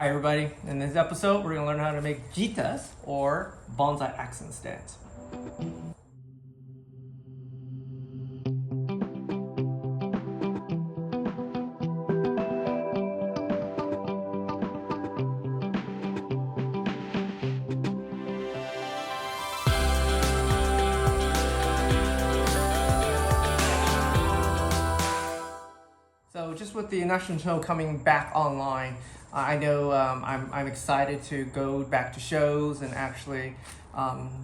Hi everybody, in this episode we're going to learn how to make gitas or bonsai accent stands. So just with the national show coming back online, I know I'm excited to go back to shows and actually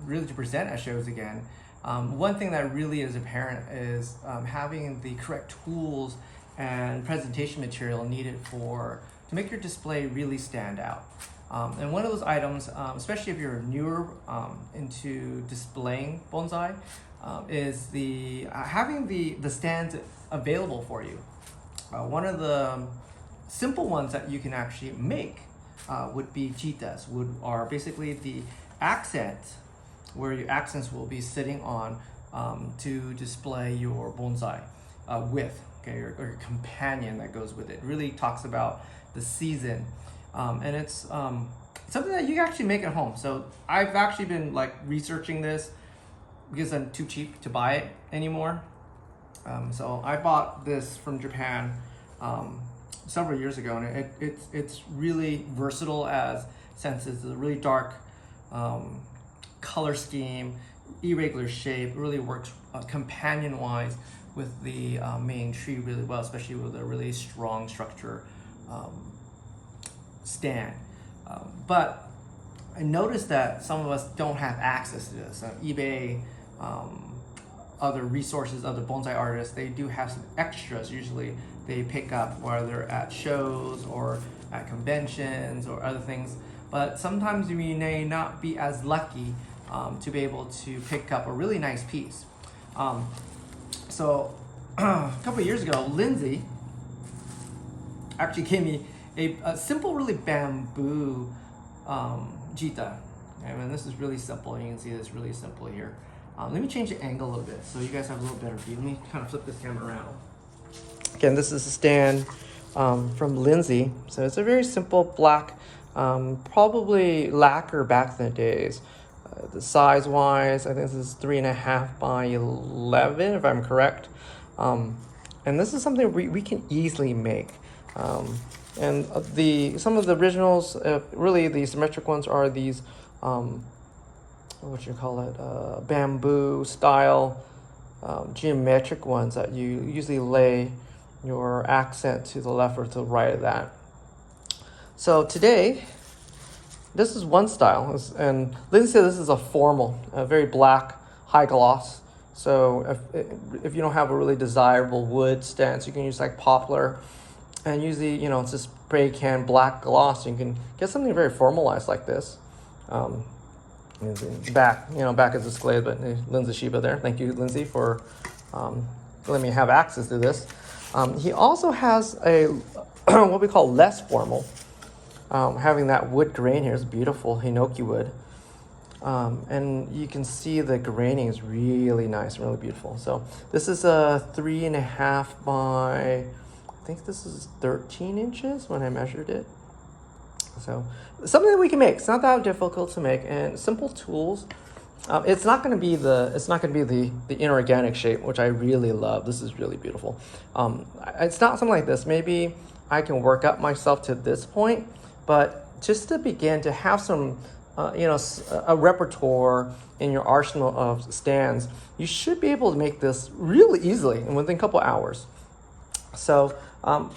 really to present at shows again. One thing that really is apparent is having the correct tools and presentation material needed to make your display really stand out. And one of those items, especially if you're newer into displaying bonsai, is having the stands available for you. One of the simple ones that you can actually make would be gitas, are basically the accent where your accents will be sitting on to display your bonsai with, okay, or your companion that goes with it. It really talks about the season, and it's something that you can actually make at home. So I've actually been researching this because I'm too cheap to buy it anymore. So I bought this from Japan several years ago, and it's really versatile since it's a really dark color scheme, irregular shape. It really works companion-wise with the main tree really well, especially with a really strong structure stand. But I noticed that some of us don't have access to this. eBay, other resources, other bonsai artists, they do have some extras. Usually they pick up whether at shows or at conventions or other things, but sometimes you may not be as lucky to be able to pick up a really nice piece. So a couple of years ago, Lindsay actually gave me a simple, really bamboo Ji-ita. And this is really simple. You can see this really simple here. Let me change the angle a little bit so you guys have a little better view. Let me kind of flip this camera around. Again, this is a stand from Lindsay. So it's a very simple black, probably lacquer back in the days. The size-wise, I think this is 3.5 by 11, if I'm correct. And this is something we can easily make. And some of the originals, really the symmetric ones, are these bamboo style geometric ones that you usually lay your accent to the left or to the right of that. So today, this is one style, and Lindsay said this is a formal, a very black, high gloss. So if you don't have a really desirable wood stance, you can use like poplar, and usually it's a spray can black gloss. You can get something very formalized like this. Back is displayed, but Lindsay Shiba there. Thank you, Lindsay, for letting me have access to this. He also has a what we call less formal, having that wood grain here is beautiful hinoki wood, and you can see the graining is really nice and really beautiful. So this is a 3.5 by, I think this is 13 inches when I measured it. So something that we can make. It's not that difficult to make, and simple tools. It's not going to be the inorganic shape, which I really love. This is really beautiful. It's not something like this. Maybe I can work up myself to this point, but just to begin to have some, a repertoire in your arsenal of stands, you should be able to make this really easily and within a couple hours. So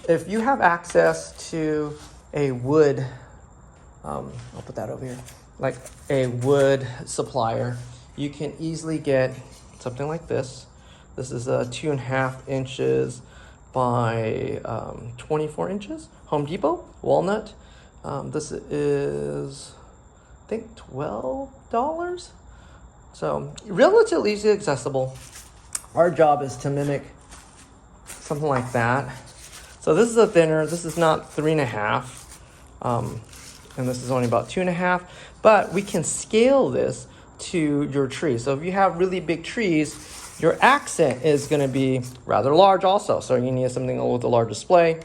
if you have access to a wood, I'll put that over here, like a wood supplier, you can easily get something like this. This is 2.5 inches by 24 inches. Home Depot, walnut. This is, I think, $12. So relatively easily accessible. Our job is to mimic something like that. So this is a thinner. This is not 3.5. And this is only about 2.5, but we can scale this to your tree. So if you have really big trees, your accent is going to be rather large also. So you need something with a large display.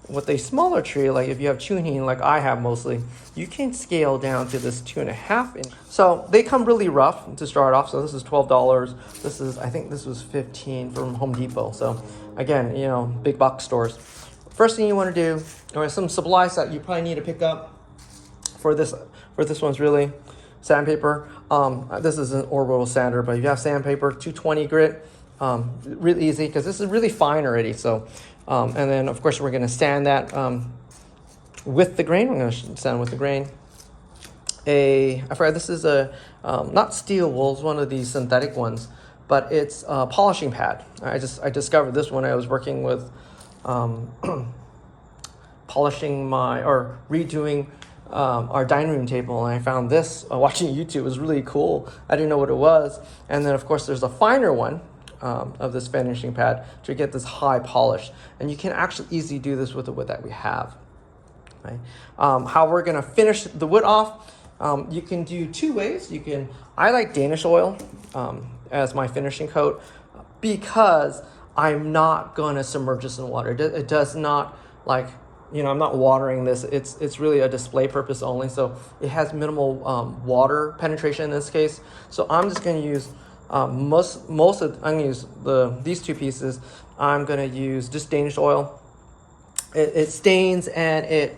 with a smaller tree, like if you have chunin, like I have mostly, you can scale down to this 2.5 inch. So they come really rough to start off. So this is $12. This is, I think this was 15 from Home Depot. So again, you know, big box stores. First thing you want to do, or some supplies that you probably need to pick up for this one's really sandpaper. This is an orbital sander, but if you have sandpaper, 220 grit, really easy because this is really fine already. So, and then of course we're going to sand that with the grain. We're going to sand with the grain. I forgot, this is a not steel wool, it's one of these synthetic ones, but it's a polishing pad. I discovered this when I was working with polishing redoing our dining room table, and I found this watching YouTube. It was really cool. I didn't know what it was. And then of course there's a finer one of this finishing pad to get this high polish, and you can actually easily do this with the wood that we have. Right? How we're gonna finish the wood off, you can do two ways. I like Danish oil as my finishing coat because I'm not gonna submerge this in water. It does not, like, you know, I'm not watering this. It's really a display purpose only. So it has minimal water penetration in this case. So I'm just going to use I'm going to use these two pieces. I'm going to use just Danish oil. It stains and it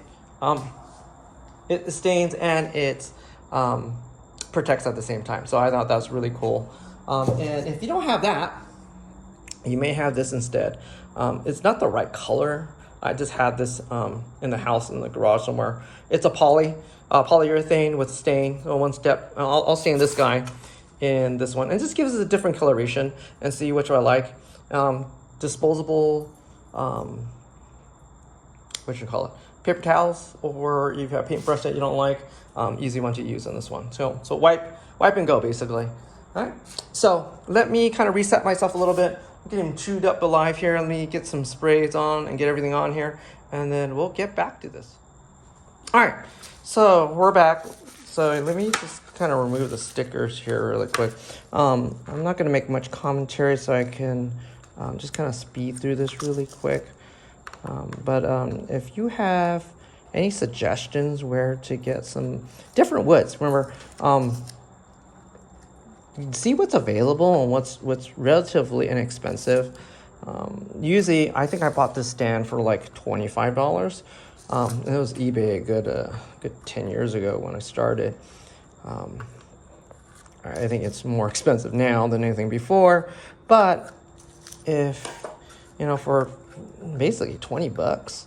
protects at the same time. So I thought that was really cool. And if you don't have that, you may have this instead. It's not the right color. I just had this in the house, in the garage somewhere. It's a polyurethane with stain. So one step, I'll stain this guy in this one. And just gives us a different coloration and see which one I like. Disposable, paper towels, or you have paintbrush that you don't like, easy one to use on this one. So wipe and go, basically. All right, so let me kind of reset myself a little bit. I'm getting chewed up alive here. Let me get some sprays on and get everything on here, and then we'll get back to this. All right, so we're back. So let me just kind of remove the stickers here really quick. I'm not going to make much commentary, so I can just kind of speed through this really quick. But if you have any suggestions where to get some different woods, remember, see what's available and what's relatively inexpensive. Usually, I think I bought this stand for like $25. It was eBay a good 10 years ago when I started. I think it's more expensive now than anything before, but if, you know, for basically $20,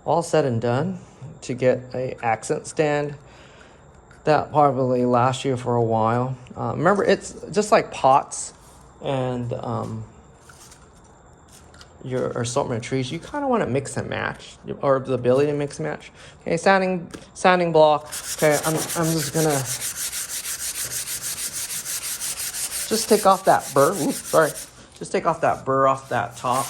all said and done, to get a accent stand, that probably lasts you for a while. Remember, it's just like pots and your assortment of trees. You kind of want to mix and match, or the ability to mix and match. Okay, sanding block. Okay, I'm just gonna just take off that burr. Oops, sorry. Just take off that burr off that top.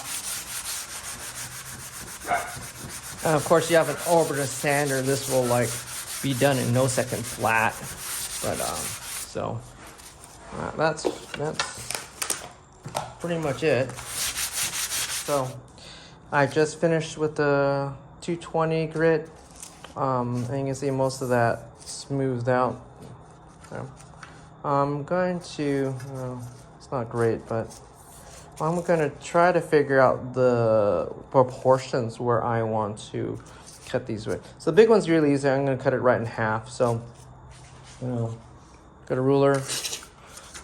And of course, you have an orbital sander. This will like be done in no second flat. But so that's pretty much it. So I just finished with the 220 grit. And you can see most of that smoothed out. So I'm going to, it's not great, but I'm going to try to figure out the proportions where I want to cut these with. So the big one's really easy. I'm going to cut it right in half. So, you know, got a ruler,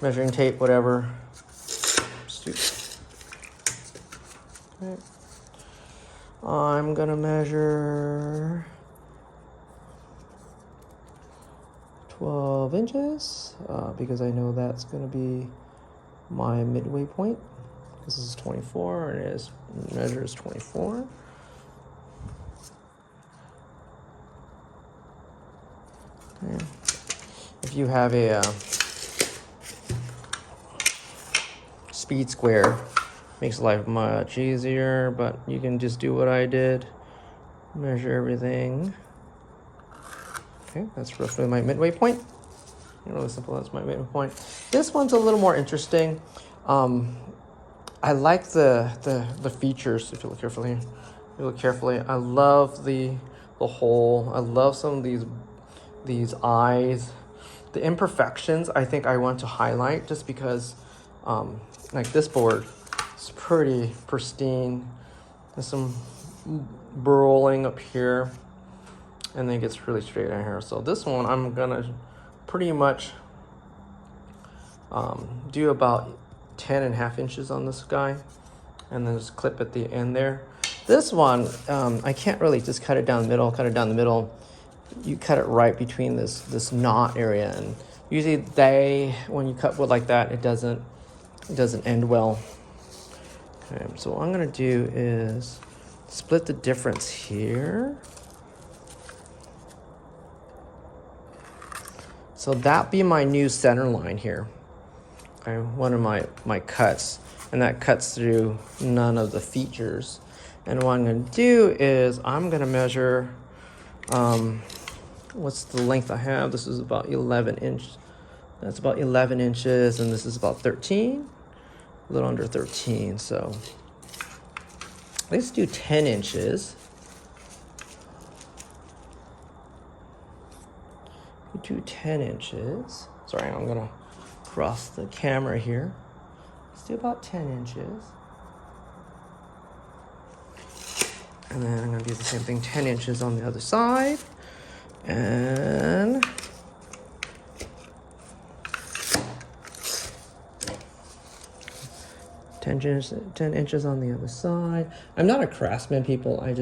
measuring tape, whatever. Okay. I'm going to measure 12 inches because I know that's going to be my midway point. This is 24, and it measures 24. Okay. If you have a speed square, makes life much easier, but you can just do what I did. Measure everything. Okay, that's roughly my midway point. Really simple, that's my midway point. This one's a little more interesting. I like the features, if you look carefully. You look carefully. I love the hole. I love some of these eyes. The imperfections I think I want to highlight just because like this board is pretty pristine. There's some burrowing up here and then it gets really straight in here. So this one I'm gonna pretty much do about 10.5 inches on this guy and then just clip at the end there. This one, I can't really just cut it down the middle. You cut it right between this knot area, and usually when you cut wood like that, it doesn't end well. Okay, so what I'm gonna do is split the difference here. So that be my new center line here. Okay, one of my cuts, and that cuts through none of the features. And what I'm gonna do is I'm gonna measure, what's the length I have? This is about 11 inches. That's about 11 inches, and this is about 13, a little under 13. So let's do 10 inches. Do 10 inches. Sorry, I'm gonna cross the camera here. Let's do about 10 inches. And then I'm gonna do the same thing, 10 inches on the other side. And ten inches on the other side. I'm not a craftsman, people. I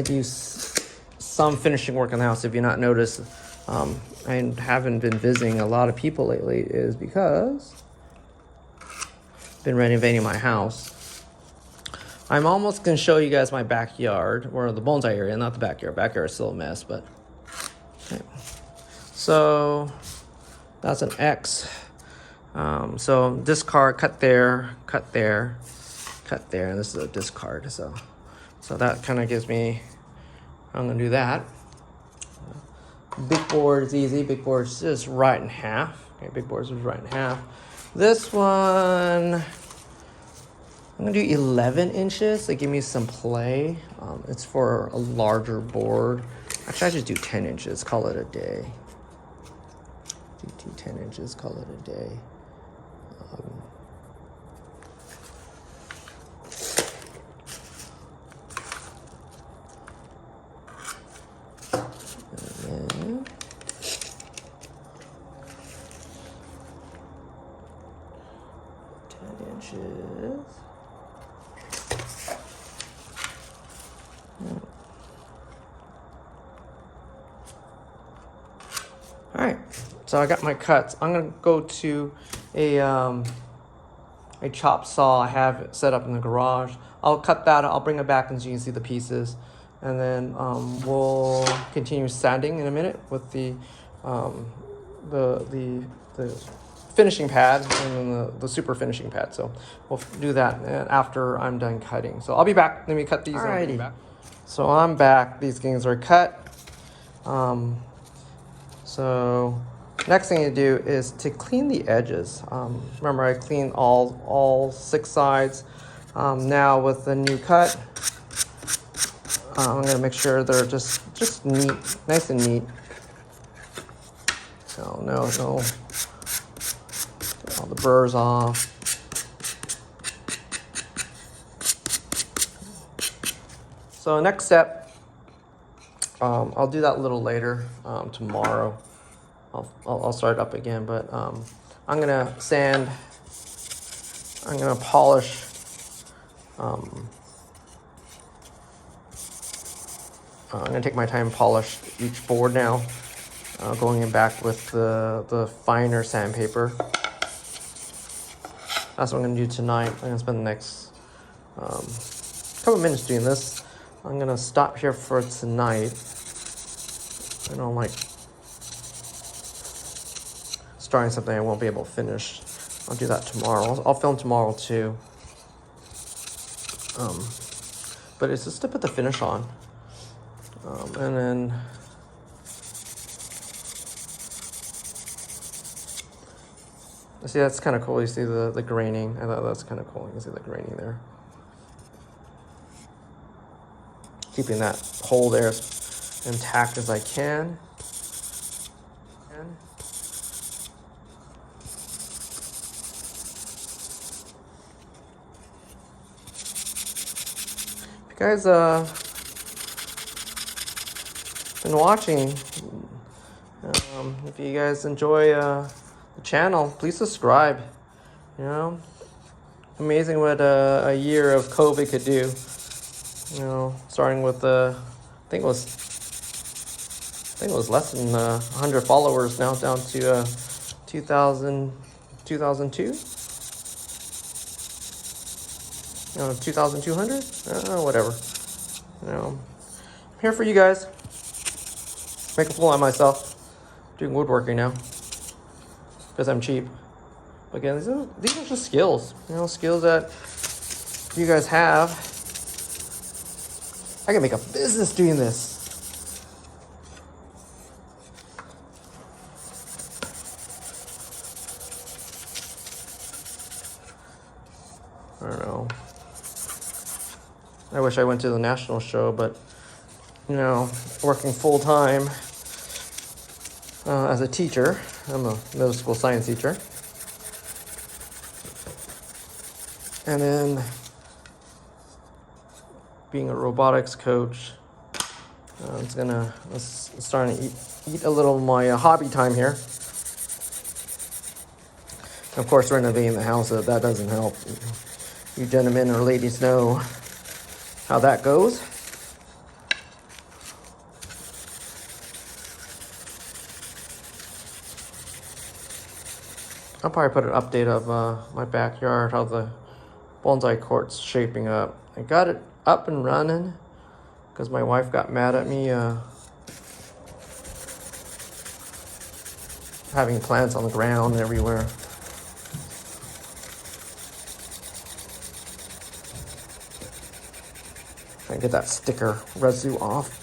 do some finishing work in the house. If you're not noticed, I haven't been visiting a lot of people lately is because I've been renovating my house. I'm almost going to show you guys my backyard, or the bonsai area, not the backyard. Backyard is still a mess, but okay. So that's an X. So discard, cut there, cut there, cut there, and this is a discard. So that kind of gives me, I'm going to do that. Big board is easy. Big board is just right in half. Okay, big board is right in half. This one, I'm gonna do 11 inches to give me some play. It's for a larger board. Actually, I just do 10 inches, call it a day. Do 10 inches, call it a day. And then, inches. All right, so I got my cuts. I'm gonna go to a chop saw I have it set up in the garage. I'll cut that. I'll bring it back and so you can see the pieces, and then we'll continue sanding in a minute with the finishing pad and then the super finishing pad. So we'll do that after I'm done cutting. So I'll be back. Let me cut these. Alrighty. So I'm back. These things are cut. So next thing to do is to clean the edges. Remember I cleaned all 6 sides. Now with the new cut, I'm gonna make sure they're just neat, nice and neat. No. Get all the burrs off. So next step, I'll do that a little later, tomorrow. I'll start up again, but I'm gonna sand. I'm gonna polish. I'm gonna take my time and polish each board now, going in back with the finer sandpaper. That's what I'm gonna do tonight. I'm gonna spend the next couple minutes doing this. I'm gonna stop here for tonight. I don't like starting something I won't be able to finish. I'll do that tomorrow. I'll film tomorrow too. But it's just to put the finish on. And then see, that's kind of cool. You see the graining. I thought that's kind of cool. You can see the graining there. keeping that hole there as intact as I can. If you guys been watching, if you guys enjoy the channel, please subscribe. You know, amazing what a year of COVID could do. You know, starting with I think it was less than 100 followers, now down to 2002. 2,200? Whatever. You know, I'm here for you guys. Make a fool out of myself. Doing woodworking now because I'm cheap. But again, these are just skills. You know, skills that you guys have. I can make a business doing this. I don't know. I wish I went to the national show, but you know, working full time as a teacher. I'm a middle school science teacher. And then being a robotics coach, it's starting to eat a little of my hobby time here. Of course, renovating the house, that doesn't help. You gentlemen or ladies know how that goes. I'll probably put an update of my backyard, how the bonsai court's shaping up. I got it up and running because my wife got mad at me having plants on the ground everywhere. Trying to get that sticker residue off.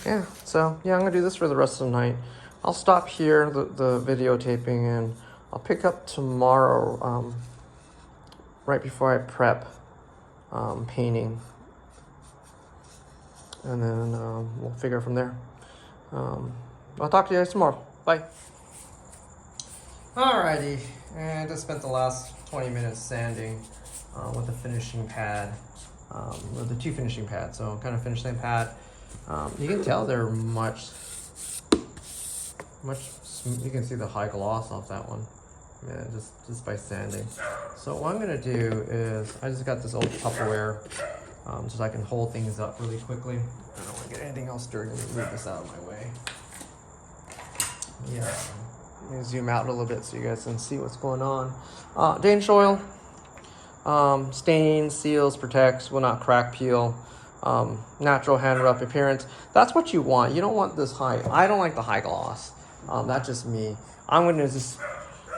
Yeah, so yeah, I'm gonna do this for the rest of the night. I'll stop here, the videotaping, and I'll pick up tomorrow, right before I prep, painting. And then we'll figure from there. I'll talk to you guys tomorrow. Bye. Alrighty, and I just spent the last 20 minutes sanding with the finishing pad, with the two finishing pads. So kind of finishing pad. You can tell they're much. You can see the high gloss off that one. Yeah, just by sanding. So what I'm gonna do is I just got this old Tupperware, so I can hold things up really quickly. I don't want to get anything else dirty. Let me move this out of my way. Yeah. Let me zoom out a little bit so you guys can see what's going on. Danish oil. Stains, seals, protects, will not crack, peel. Natural hand rub appearance. That's what you want. You don't want this high. I don't like the high gloss. That's just me. I'm going to just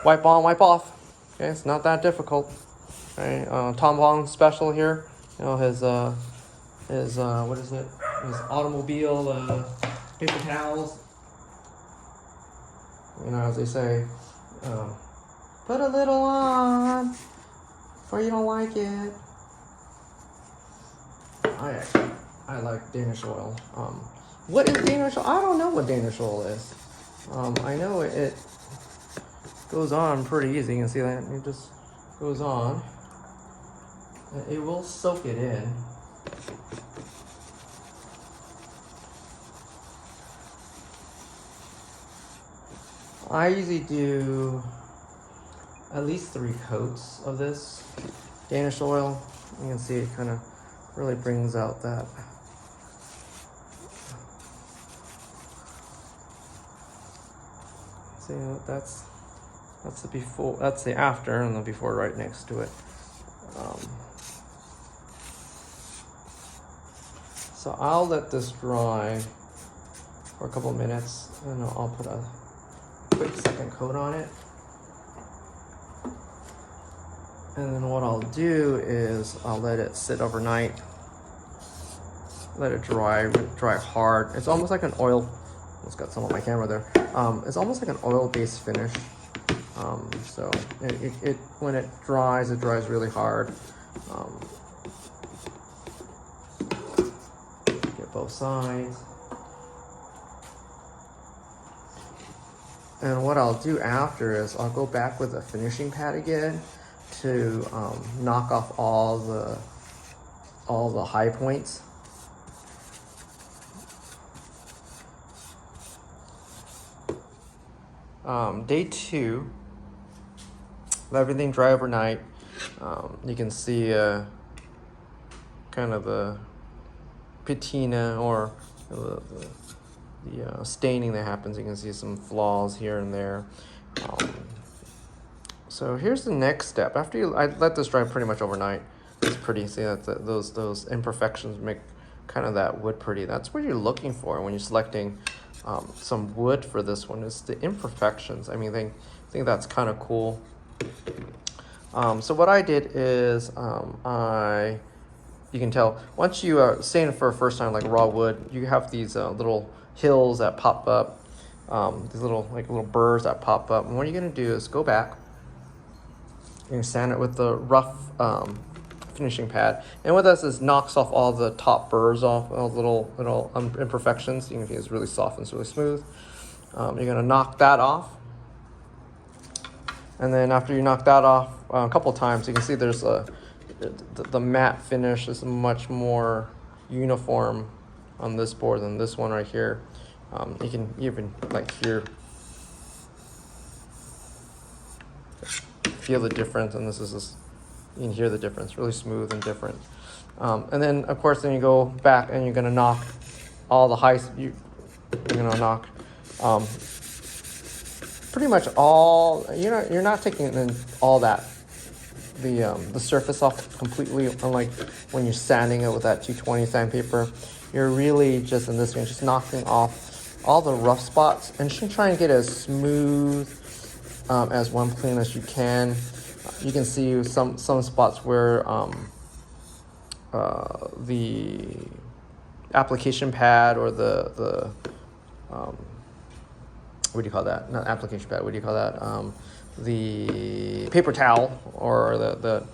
wipe on, wipe off. Okay, it's not that difficult. Okay, Tom Hong special here. You know, his what is it? His automobile paper towels. You know, as they say, put a little on, or you don't like it. I like Danish oil. What is Danish oil? I don't know what Danish oil is. I know it goes on pretty easy. You can see that it just goes on. It will soak it in. I usually do at least 3 coats of this Danish oil. You can see it kind of really brings out that. See, that's the before, that's the after, and the before right next to it. So I'll let this dry for a couple minutes, and I'll put a quick second coat on it. And then what I'll do is I'll let it sit overnight. Let it dry hard. It's almost like an oil. It's got some on my camera there. It's almost like an oil-based finish. So it when it dries really hard. Get both sides. And what I'll do after is I'll go back with a finishing pad again to knock off all the high points. Day 2, let everything dry overnight. You can see kind of the patina or the staining that happens. You can see some flaws here and there. So here's the next step. I let this dry pretty much overnight. It's pretty. See that those imperfections make kind of that wood pretty. That's what you're looking for when you're selecting some wood for this one. Is the imperfections. I mean, I think that's kind of cool. So what I did is you can tell once you are sanding for the first time like raw wood, you have these little hills that pop up, these little burrs that pop up. And what you're gonna do is go back. You're gonna sand it with the rough finishing pad, and what this is knocks off all the top burrs off, all the little imperfections. You can see it's really soft and it's really smooth. You're gonna knock that off, and then after you knock that off a couple times, you can see there's the matte finish is much more uniform on this board than this one right here. You can even like feel the difference, and this is just, you can hear the difference, really smooth and different. And then of course then you go back and you're gonna knock all the highs. You're gonna knock pretty much all. You're not taking in all that the surface off completely, unlike when you're sanding it with that 220 sandpaper. You're really just in this one just knocking off all the rough spots and just try and get as smooth as one clean as you can. You can see some spots where the application pad or the what do you call that? Not application pad. What do you call that? The paper towel or the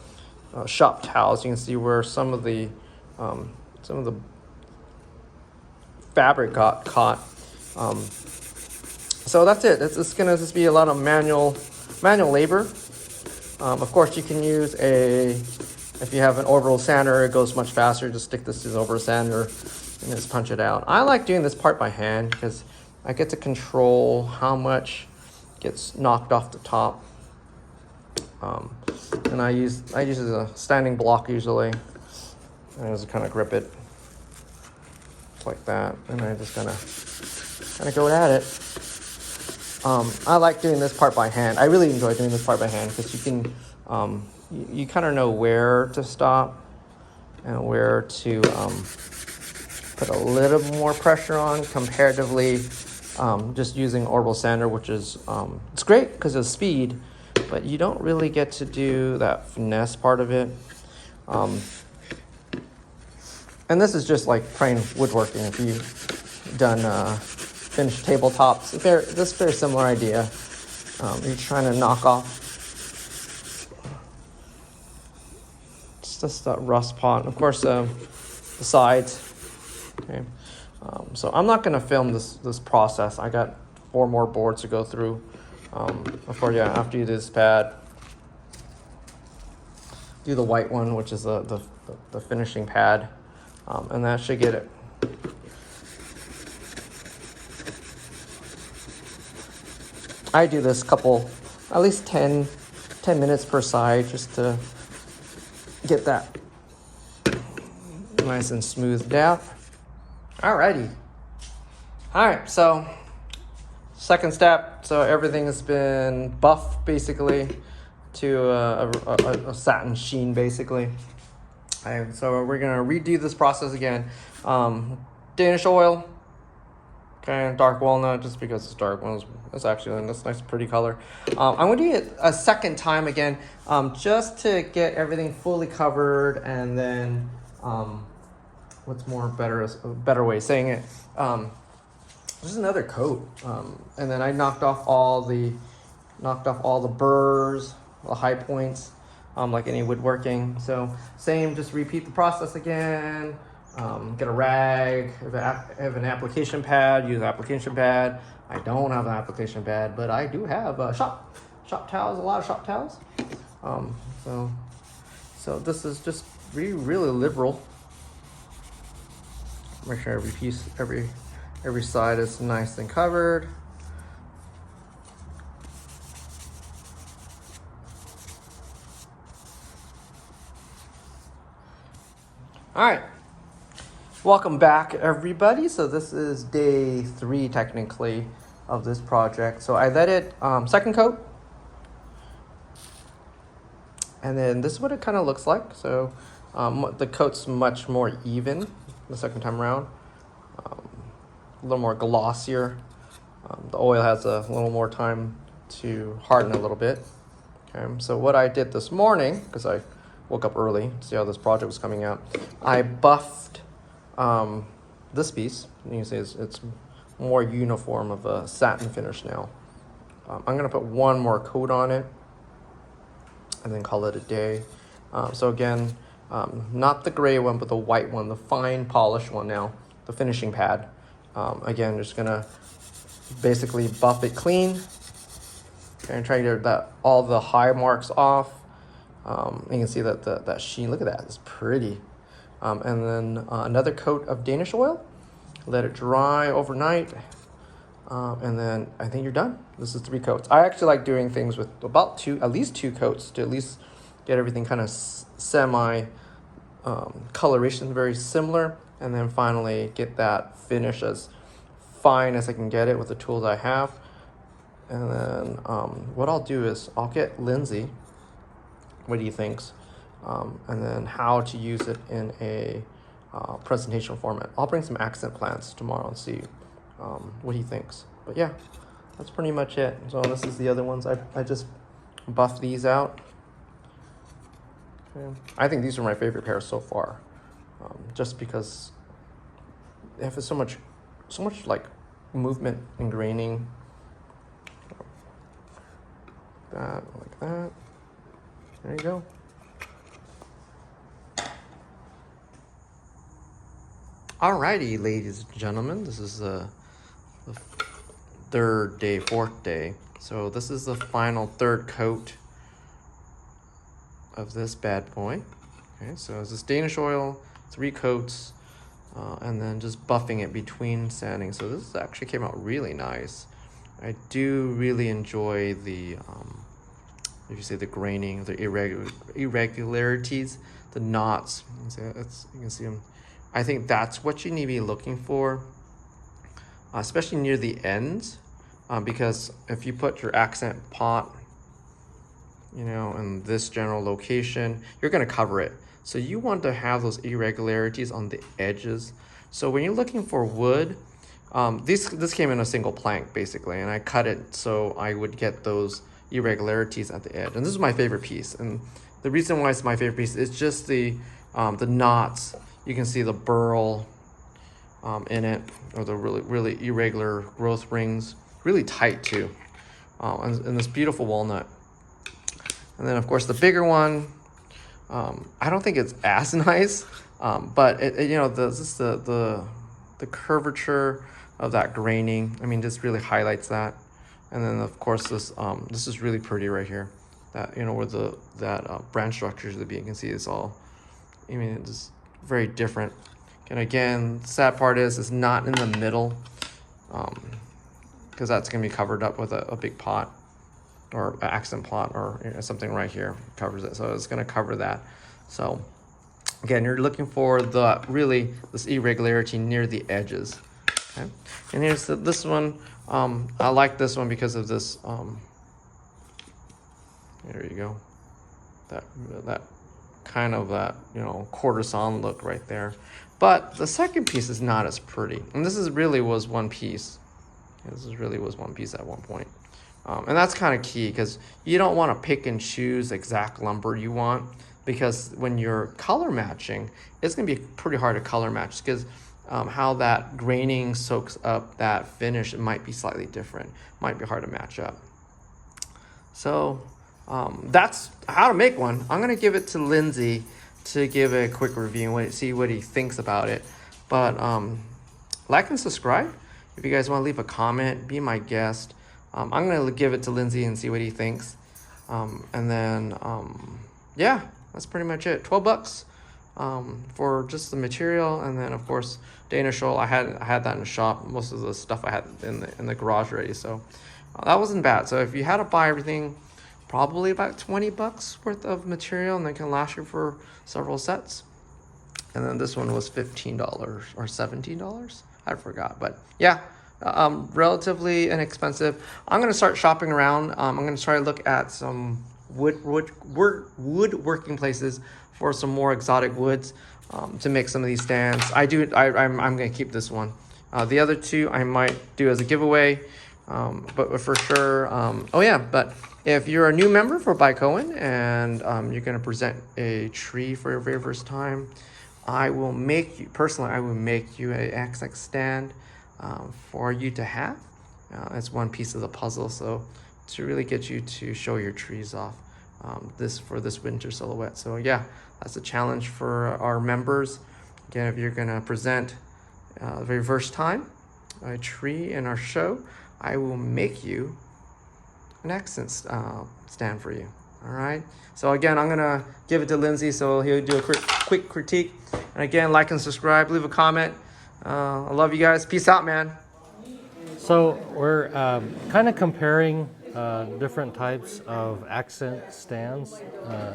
shop towels. You can see where some of the fabric got caught. So that's it. It's gonna just be a lot of manual labor. Of course, you can use if you have an orbital sander, it goes much faster. Just stick this to the orbital sander and just punch it out. I like doing this part by hand because I get to control how much gets knocked off the top. And I use a standing block usually. And I just kind of grip it like that, and I just kind of go at it. I like doing this part by hand. I really enjoy doing this part by hand because you can, you kind of know where to stop and where to put a little more pressure on comparatively just using orbital sander, which is, it's great because of speed, but you don't really get to do that finesse part of it. And this is just like plain woodworking. If you've done finished tabletops, this is a very similar idea. You're trying to knock off just that rust pot. Of course, the sides. Okay. So I'm not going to film this process. I got 4 more boards to go through. Of course, yeah, after you do this pad, do the white one, which is the finishing pad. And that should get it. I do this at least 10 minutes per side just to get that nice and smoothed out. Alrighty. Alright, so second step. So everything has been buffed basically to a satin sheen basically. So we're gonna redo this process again. Danish oil, okay, dark walnut, just because it's dark. It's actually a nice, pretty color. I'm gonna do it a second time again, just to get everything fully covered, and then what's more a better way of saying it? Just another coat, and then I knocked off all the knocked off all the burrs, the high points, like any woodworking. So same, just repeat the process again. Get a rag, if I have an application pad, use an application pad. I don't have an application pad, but I do have shop towels, a lot of shop towels. So this is just really liberal. Make sure every piece, every side is nice and covered. All right. Welcome back, everybody. So this is day 3, technically, of this project. So I let it second coat, and then this is what it kind of looks like. So the coat's much more even the second time around, a little more glossier. The oil has a little more time to harden a little bit. Okay. So what I did this morning, because I woke up early to see how this project was coming out, I buffed this piece. You can see it's more uniform of a satin finish now. I'm gonna put one more coat on it and then call it a day. So again, not the gray one, but the white one, the fine polished one now, the finishing pad. Again, just gonna basically buff it clean and try to get all the high marks off. You can see that that sheen, look at that, it's pretty. And then another coat of Danish oil, let it dry overnight, and then I think you're done. This is 3 coats. I actually like doing things with about at least two coats to at least get everything kind of semi coloration very similar, and then finally get that finish as fine as I can get it with the tools I have. And then what I'll do is I'll get Lindsay what he thinks, and then how to use it in a presentation format. I'll bring some accent plants tomorrow and see what he thinks. But yeah, that's pretty much it. So this is the other ones. I just buffed these out. Okay. I think these are my favorite pairs so far, just because they have so much like movement and graining. That, like that. There you go. Alrighty, ladies and gentlemen, this is the 4th day. So this is the final 3rd coat of this bad boy. Okay, so this is Danish oil, 3 coats, and then just buffing it between sanding. So this actually came out really nice. I do really enjoy the if you say the graining, the irregularities, the knots. You can see them. I think that's what you need to be looking for, especially near the ends, because if you put your accent pot, you know, in this general location, you're going to cover it. So you want to have those irregularities on the edges. So when you're looking for wood, this came in a single plank basically, and I cut it so I would get those irregularities at the edge. And this is my favorite piece, and the reason why it's my favorite piece is just the knots. You can see the burl in it, or the really irregular growth rings, really tight too, and this beautiful walnut. And then of course the bigger one, I don't think it's as nice, but it you know, the curvature of that graining, I mean, this really highlights that. And then of course this is really pretty right here, that, you know, where that branch structures of the beam, you can see it's all, I mean, it's just very different. And again, the sad part is it's not in the middle, because that's gonna be covered up with a big pot or an accent pot, or, you know, something right here covers it. So it's gonna cover that. So again, you're looking for this irregularity near the edges. Okay. And here's this one. I like this one because of this. There you go. That kind of you know, courtesan look right there. But the second piece is not as pretty. And this really was one piece. This really was one piece at one point. And that's kind of key, because you don't want to pick and choose exact lumber you want, because when you're color matching, it's going to be pretty hard to color match, because how that graining soaks up that finish, it might be slightly different. Might be hard to match up. So that's how to make one. I'm gonna give it to Lindsay to give a quick review and see what he thinks about it. But like and subscribe if you guys want to leave a comment, be my guest. I'm gonna give it to Lindsay and see what he thinks. And then yeah, that's pretty much it. $12 for just the material, and then of course Dana Scholl. I had that in the shop. Most of the stuff I had in the garage already, so that wasn't bad. So if you had to buy everything, probably about $20 worth of material, and they can last you for several sets. And then this one was $15 or $17. I forgot, but yeah, relatively inexpensive. I'm gonna start shopping around. I'm gonna try to look at some woodworking places for some more exotic woods to make some of these stands. I'm gonna keep this one. The other two I might do as a giveaway, but for sure. Oh yeah, but if you're a new member for Baikoen and you're gonna present a tree for your very first time, I will make you a XX stand for you to have. It's one piece of the puzzle, so to really get you to show your trees off for this winter silhouette. So yeah, that's a challenge for our members. Again, if you're gonna present the very first time a tree in our show, I will make you an accent stand for you. All right. So again, I'm gonna give it to Lindsay, so he'll do a quick critique. And again, like and subscribe, leave a comment. I love you guys. Peace out, man. So we're kind of comparing different types of accent stands,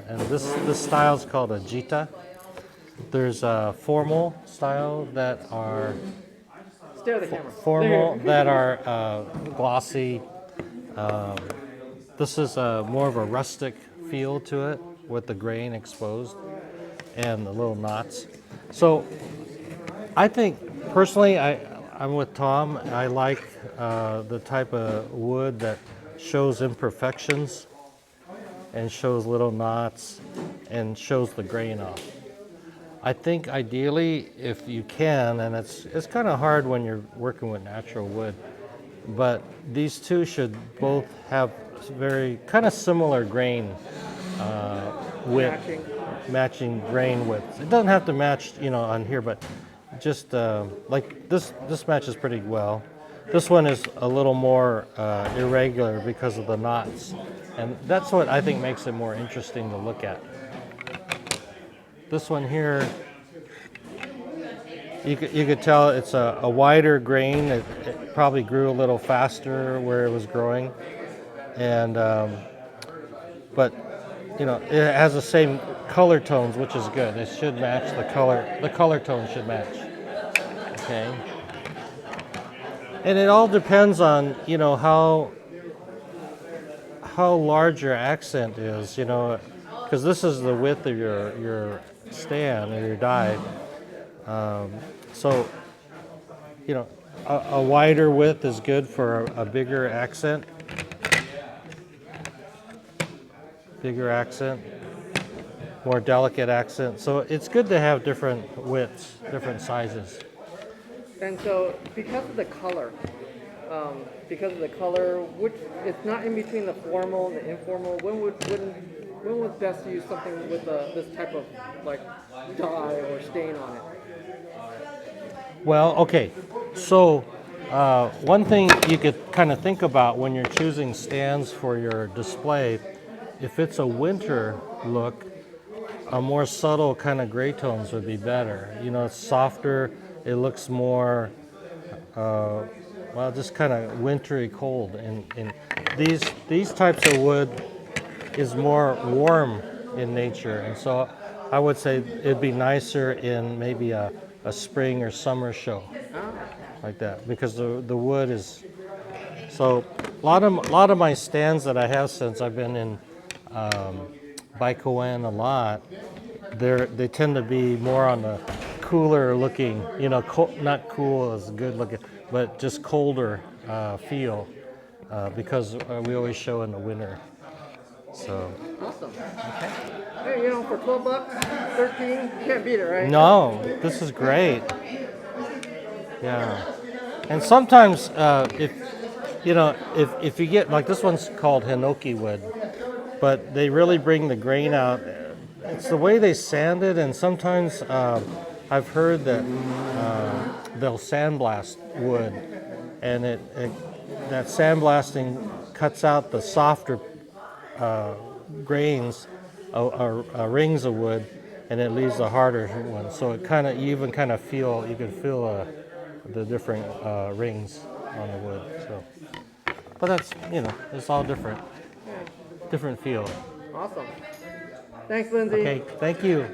and this style is called a Ji-ita. There's a formal style that are glossy. This is more of a rustic feel to it with the grain exposed and the little knots. So I think personally, I'm with Tom. I like the type of wood that shows imperfections and shows little knots and shows the grain off. I think ideally, if you can, and it's kind of hard when you're working with natural wood, but these two should both have very kind of similar grain width, matching grain width. It doesn't have to match, on here, but just like this matches pretty well. This one is a little more irregular because of the knots, and that's what I think makes it more interesting to look at. This one here, you could tell it's a wider grain. It probably grew a little faster where it was growing, and but it has the same color tones, which is good. It should match the color. The color tone should match. Okay. And it all depends on how large your accent is. Because this is the width of your stand or your die. So a wider width is good for a bigger accent. Bigger accent, more delicate accent. So it's good to have different widths, different sizes. And so because of the color, which it's not in between the formal and the informal, when was best to use something with this type of like dye or stain on it? Well, okay. So one thing you could kind of think about when you're choosing stands for your display, if it's a winter look, a more subtle kind of gray tones would be better. It's softer. It looks more, just kind of wintry cold. And these types of wood is more warm in nature. And so I would say it'd be nicer in maybe a spring or summer show, like that, because the wood is. So a lot of my stands that I have since I've been in Baikoen a lot, they tend to be more on the cooler looking, not cool as good looking, but just colder feel, because we always show in the winter. So awesome. Okay. Hey, for $12, 13, you can't beat it, right? No, this is great. Yeah. And sometimes if you know, if you get, like this one's called hinoki wood, but they really bring the grain out. It's the way they sand it, and sometimes I've heard that they'll sandblast wood, and that sandblasting cuts out the softer grains or rings of wood, and it leaves the harder one. So it kind of, you can feel the different rings on the wood. So, but that's, you know, it's all different feel. Awesome. Thanks, Lindsay. Okay, thank you.